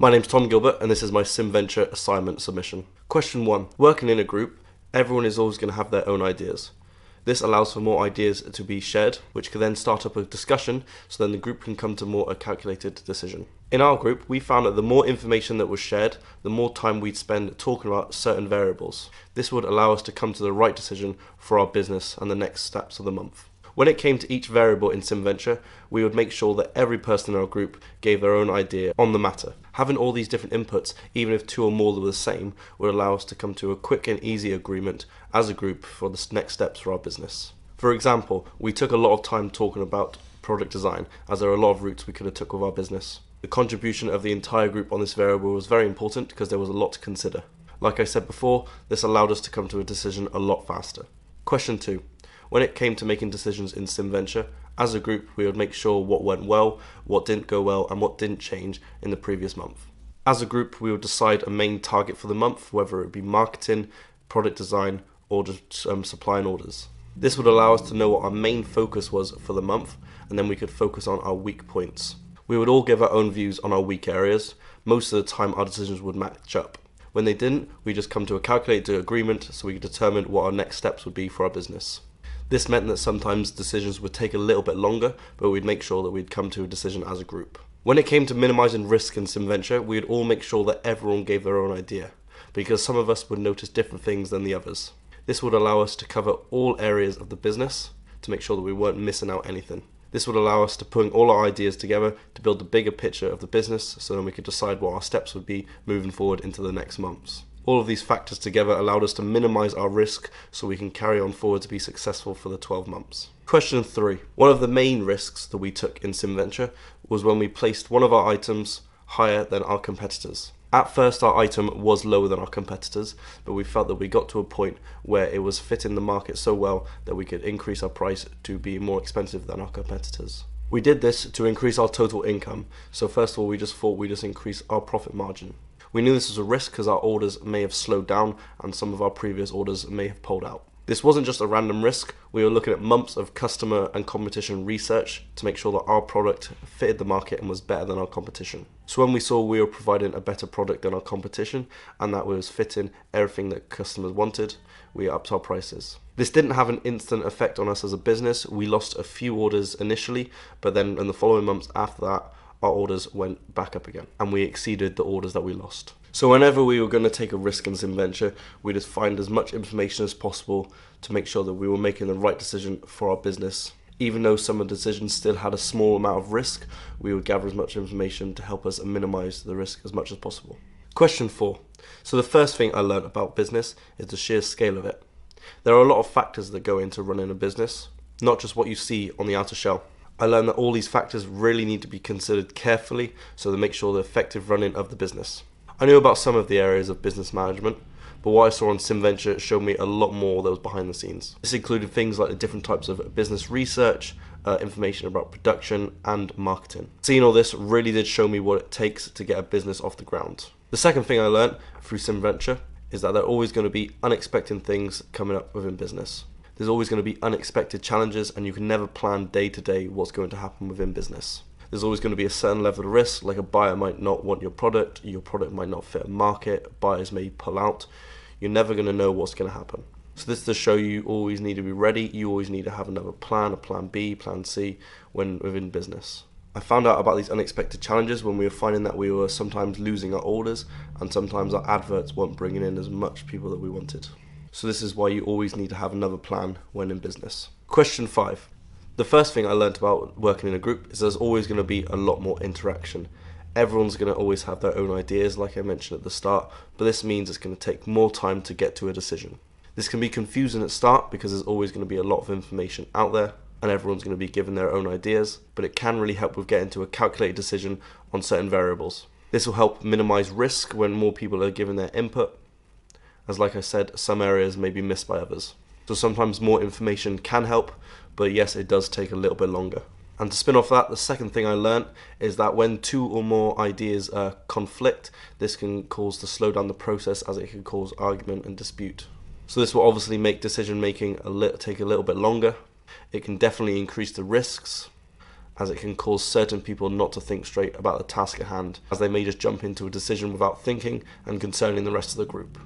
My name's Tom Gilbert and this is my SimVenture assignment submission. Question 1. Working in a group, everyone is always going to have their own ideas. This allows for more ideas to be shared, which can then start up a discussion, so then the group can come to more a calculated decision. In our group, we found that the more information that was shared, the more time we'd spend talking about certain variables. This would allow us to come to the right decision for our business and the next steps of the month. When it came to each variable in SimVenture, we would make sure that every person in our group gave their own idea on the matter. Having all these different inputs, even if 2 or more were the same, would allow us to come to a quick and easy agreement as a group for the next steps for our business. For example, we took a lot of time talking about product design, as there are a lot of routes we could have took with our business. The contribution of the entire group on this variable was very important because there was a lot to consider. Like I said before, this allowed us to come to a decision a lot faster. Question 2. When it came to making decisions in SimVenture, as a group we would make sure what went well, what didn't go well and what didn't change in the previous month. As a group we would decide a main target for the month, whether it be marketing, product design or just supply and orders. This would allow us to know what our main focus was for the month, and then we could focus on our weak points. We would all give our own views on our weak areas. Most of the time our decisions would match up. When they didn't, we just come to a calculated agreement so we could determine what our next steps would be for our business. This meant that sometimes decisions would take a little bit longer, but we'd make sure that we'd come to a decision as a group. When it came to minimizing risk in SimVenture, we'd all make sure that everyone gave their own idea, because some of us would notice different things than the others. This would allow us to cover all areas of the business to make sure that we weren't missing out anything. This would allow us to put all our ideas together to build the bigger picture of the business, so then we could decide what our steps would be moving forward into the next months. All of these factors together allowed us to minimize our risk so we can carry on forward to be successful for the 12 months. Question 3. One of the main risks that we took in SimVenture was when we placed one of our items higher than our competitors. At first our item was lower than our competitors, but we felt that we got to a point where it was fitting the market so well that we could increase our price to be more expensive than our competitors. We did this to increase our total income, so first of all we just thought we'd just increase our profit margin. We knew this was a risk because our orders may have slowed down and some of our previous orders may have pulled out. This wasn't just a random risk, we were looking at months of customer and competition research to make sure that our product fitted the market and was better than our competition. So when we saw we were providing a better product than our competition and that we was fitting everything that customers wanted, we upped our prices. This didn't have an instant effect on us as a business. We lost a few orders initially, but then in the following months after that, our orders went back up again and we exceeded the orders that we lost. So whenever we were going to take a risk in SimVenture, we just find as much information as possible to make sure that we were making the right decision for our business. Even though some of the decisions still had a small amount of risk, we would gather as much information to help us minimize the risk as much as possible. Question 4. So the first thing I learned about business is the sheer scale of it. There are a lot of factors that go into running a business, not just what you see on the outer shell. I learned that all these factors really need to be considered carefully so to make sure the effective running of the business. I knew about some of the areas of business management, but what I saw on SimVenture showed me a lot more that was behind the scenes. This included things like the different types of business research, information about production and marketing. Seeing all this really did show me what it takes to get a business off the ground. The second thing I learned through SimVenture is that there are always going to be unexpected things coming up within business. There's always going to be unexpected challenges and you can never plan day to day what's going to happen within business. There's always going to be a certain level of risk, like a buyer might not want your product might not fit a market, buyers may pull out. You're never going to know what's going to happen. So this is to show you always need to be ready, you always need to have another plan, a plan B, plan C when within business. I found out about these unexpected challenges when we were finding that we were sometimes losing our orders and sometimes our adverts weren't bringing in as much people that we wanted. So this is why you always need to have another plan when in business. Question 5. The first thing I learned about working in a group is there's always going to be a lot more interaction. Everyone's going to always have their own ideas, like I mentioned at the start, but this means it's going to take more time to get to a decision. This can be confusing at start because there's always going to be a lot of information out there and everyone's going to be given their own ideas, but it can really help with getting to a calculated decision on certain variables. This will help minimize risk when more people are given their input, as like I said, some areas may be missed by others. So sometimes more information can help, but yes, it does take a little bit longer. And to spin off that, the second thing I learned is that when 2 or more ideas conflict, this can cause to slow down the process as it can cause argument and dispute. So this will obviously make decision making take a little bit longer. It can definitely increase the risks, as it can cause certain people not to think straight about the task at hand, as they may just jump into a decision without thinking and concerning the rest of the group.